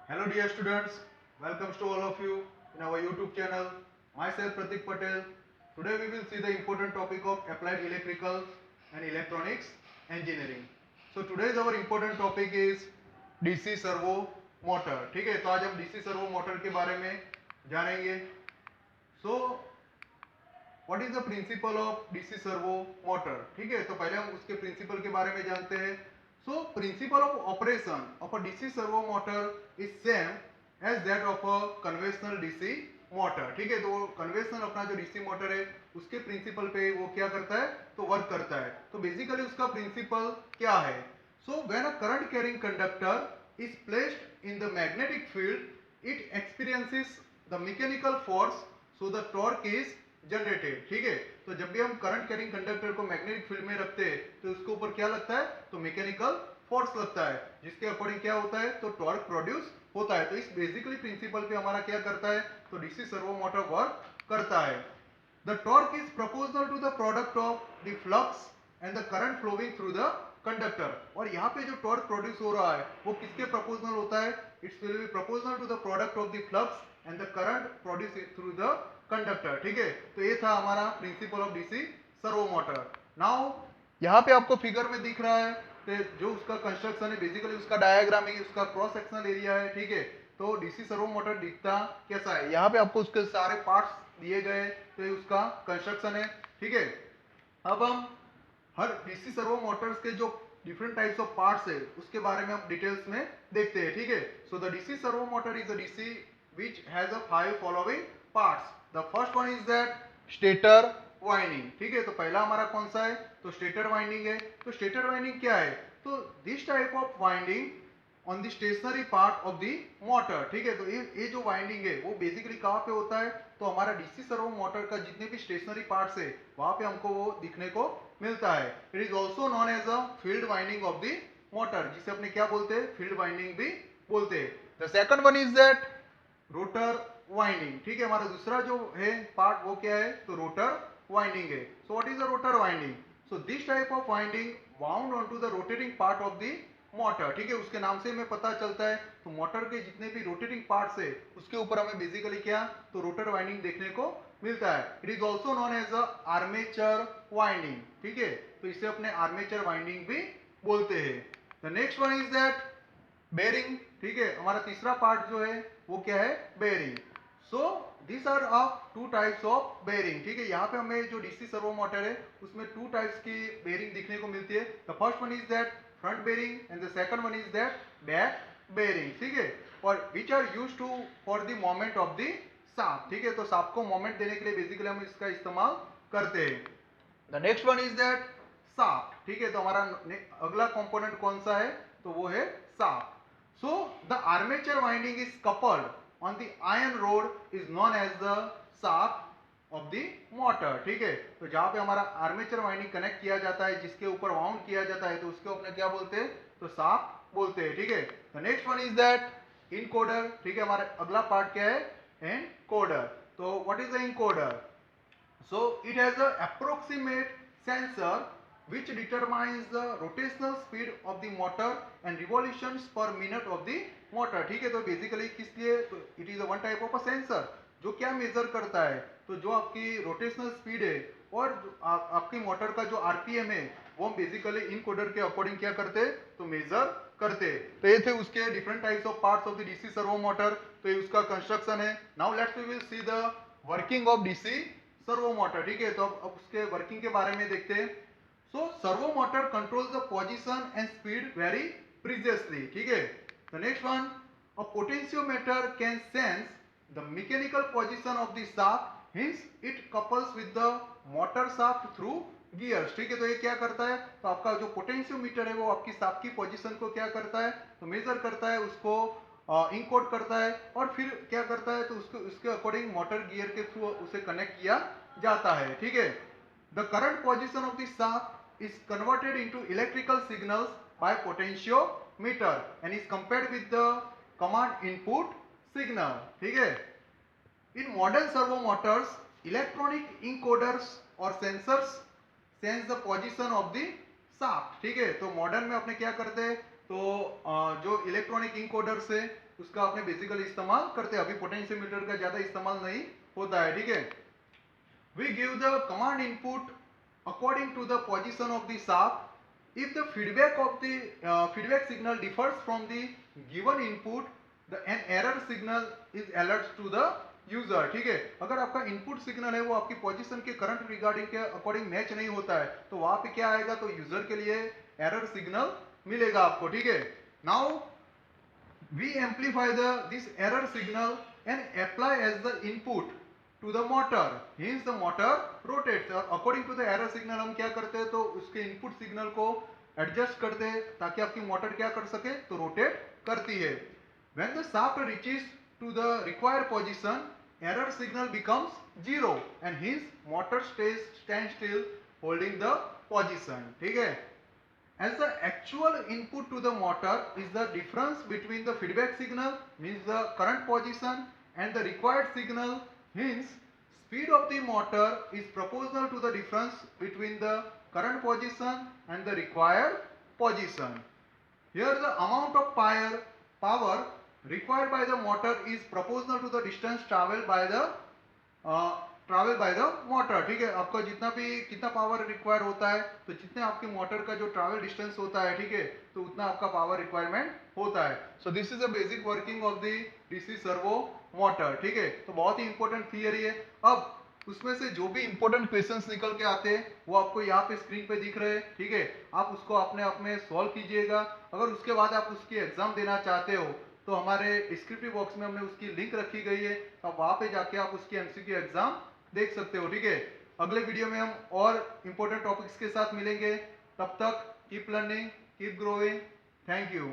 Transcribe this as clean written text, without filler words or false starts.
Hello dear students, welcome to all of you in our YouTube channel. Myself Pratik Patel. Today we will see the important topic of applied electrical and electronics engineering. So today's our important topic is DC servo motor. ठीक है, तो आज हम DC servo motor के बारे में जानेंगे. So what is the principal of DC servo motor. ठीक है, तो पहले हम उसके प्रिंसिपल के बारे में जानते हैं. So principle of operation of a DC servo motor is same as that of a conventional DC motor. ठीक है, तो कन्वेंशनल अपना जो डीसी मोटर है उसके प्रिंसिपल पे वो क्या करता है, तो वर्क करता है. तो बेसिकली उसका प्रिंसिपल क्या है. So when a current carrying conductor is placed in the magnetic field it experiences the mechanical force, so the torque is generated. ठीक है, तो जब भी हम करंट कैरिंग कंडक्टर को मैग्नेटिक फील्ड में रखते हैं तो उसके ऊपर क्या लगता है, तो मैकेनिकल फोर्स लगता है, जिसके अकॉर्डिंग क्या होता है, तो टॉर्क प्रोड्यूस होता है. तो इस बेसिकली प्रिंसिपल पे हमारा क्या करता है, तो डीसी सर्वो मोटर वर्क करता है. The torque is proportional to the product of the flux and the current flowing through the conductor. और यहाँ पे जो टॉर्क प्रोड्यूस हो रहा है वो किसके प्रोपोर्शनल होता है, it's will be proportional to the product of the flux and the current produce through the conductor. ठीक है, तो ये था हमारा principle of DC servo motor. Now यहाँ पे आपको फिगर में दिख रहा है कि जो उसका कंस्ट्रक्शन है, बेसिकली उसका डायग्राम है, उसका क्रॉस सेक्शनल एरिया है. ठीक है, तो डीसी सर्वो मोटर दिखता कैसा है, यहाँ पे आपको उसके सारे पार्ट्स दिए गए, तो ये उसका कंस्ट्रक्शन है. ठीक है, अब हम हर डीसी सर्वो मोटर्स के जो डिफरेंट टाइप्स ऑफ पार्ट्स है उसके बारे में हम डिटेल्स में देखते हैं. ठीक है, so the DC servo motor is a DC which has a 5 following parts. The first one is that stator winding. ठीक है, तो पहला हमारा कौन सा है, तो स्टेटर वाइंडिंग है. तो स्टेटर वाइंडिंग क्या है, तो this type of winding on the stationary part of the motor. ठीक है, तो ये जो वाइंडिंग है वो बेसिकली कहाँ पे होता है, तो हमारा डीसी सर्वो मोटर का जितने भी स्टेशनरी पार्ट्स है वहां पे हमको वो दिखने को मिलता है. It is also known as a field winding of the motor, जिसे अपने क्या बोलते हैं, फील्ड वाइंडिंग भी बोलते हैं. The second one is that rotor winding. ठीक है, हमारा दूसरा जो है पार्ट वो क्या है, तो रोटर वाइंडिंग है. So what is the rotor winding, so this type of winding wound on the rotating part of the motor. ठीक है, उसके नाम से हमें पता चलता है, तो मोटर के जितने भी रोटेटिंग पार्ट्स है उसके ऊपर हमें बेसिकली क्या, तो रोटर वाइंडिंग देखने को मिलता है. It is also known as a armature winding. ठीक है, तो इसे अपने आर्मेचर वाइंडिंग भी बोलते हैं. The next one is that bearing. ठीक है, हमारा तीसरा पार्ट जो है वो क्या है, bearing. So this are of two types of bearing. ठीक है, यहाँ पे हमें जो डीसी सर्वो मोटर है उसमें टू टाइप्स की बेरिंग दिखने को मिलती है. The first one is that front bearing and the second one is that back bearing. ठीक है, और which are use to for the moment of the shaft. ठीक है, तो शाफ्ट को मोमेंट देने के लिए बेसिकली हम इसका इस्तेमाल करते हैं. The next one is that shaft. ठीक है, तो हमारा अगला कंपोनेंट कौन सा है, तो वो है shaft. So the armature winding is coupled on the iron rod is known as the shaft of the motor. ठीक है, तो जहां पे हमारा आर्मेचर वाइंडिंग कनेक्ट किया जाता है, जिसके ऊपर वाउंड किया जाता है, तो उसको अपने क्या बोलते हैं, तो शाफ्ट बोलते हैं. ठीक है, the next one is that encoder. ठीक है, हमारा अगला पार्ट क्या है, एनकोडर. तो what is the encoder, so it has a approximate sensor which determines the rotational speed of the motor and revolutions per minute of the motor. ठीक है, तो बेसिकली किस लिए, तो it is one type of a sensor जो क्या major करता है, तो जो आपकी रोटेशनल स्पीड है और आपकी मोटर का जो आरपीएम है वो हम बेसिकली इनकोडर के अकॉर्डिंग क्या करते हैं, तो मेजर करते हैं. तो ये थे उसके different types of parts of the DC servo motor. तो ये उसका कंस्ट्रक्शन है. Now let's we will see the working of DC servo motor. ठीक है, तो अब उसके वर्किंग के बारे में देखते हैं. So servo motor controls the position and speed very precisely. ठीक है, the next one, a potentiometer can sense the mechanical position of the shaft, hence it couples with the motor shaft through gears. ठीक है, तो ये क्या करता है, तो आपका जो पोटेंशियोमीटर है वो आपकी शाफ्ट की पोजीशन को क्या करता है, तो मेजर करता है, उसको इंकोड करता है और फिर क्या करता है, तो उसके अकॉर्डिंग मोटर गियर के थ्रू उसे कनेक्ट किया जाता है. ठीक है, the current position of the shaft is converted into electrical signals by potentiometer and is compared with the command input signal. ठीक है, in modern servo motors electronic encoders और sensors sense the position of the shaft. ठीक है, तो modern में अपने क्या करते हैं, तो जो इलेक्ट्रॉनिक इंकोडर्स है उसका आपने बेसिकली इस्तेमाल करते हैं, अभी पोटेंशियोमीटर का ज्यादा इस्तेमाल नहीं होता है, ठीक है। We give the command input according to the position of the shaft. If the feedback of the feedback signal differs from the given input, an error signal is alerts to the user. ठीक है, अगर आपका input signal है वो आपकी position के current regarding के according match नहीं होता है तो वहां पे क्या आएगा, तो यूजर के लिए एरर सिग्नल मिलेगा आपको, ठीक है। Now we amplify this error signal and apply as the input to the motor. Hence the motor rotates. According to the error signal हम क्या करते हैं, तो उसके input signal को adjust करते हैं ताकि आपकी मोटर क्या कर सके, तो rotate करती है. When the shaft reaches to the required position, error signal becomes zero and hence motor stands still holding the position. ठीक है, as the actual input to the motor is the difference between the feedback signal, means the current position, and the required signal, hence speed of the motor is proportional to the difference between the current position and the required position. Here the amount of power required by the motor is proportional to the distance traveled by the motor, ठीक है। आपका जितना भी कितना power require होता है, तो जितने आपकी मोटर का जो ट्रैवल डिस्टेंस होता है, ठीक है, तो उतना आपका पावर रिक्वायरमेंट होता है। So this is the basic working of the DC servo motor, ठीक है। तो बहुत ही इंपॉर्टेंट थियरी है। अब उसमें से जो भी इंपॉर्टेंट क्वेश्चंस निकल के आते हैं वो आपको यहाँ पे स्क्रीन पे दिख रहे हैं, ठीक है। आप उसको अपने आप में सॉल्व कीजिएगा। अगर उसके बाद आप उसकी एग्जाम देना चाहते हो तो हमारे डिस्क्रिप्टिव बॉक्स में हमने उसकी लिंक रखी गई है, आप वहां पे जाके आप उसकी एमसीक्यू एग्जाम देख सकते हो, ठीक है। अगले वीडियो में हम और इंपॉर्टेंट टॉपिक्स के साथ मिलेंगे। तब तक keep learning, keep growing. Thank you.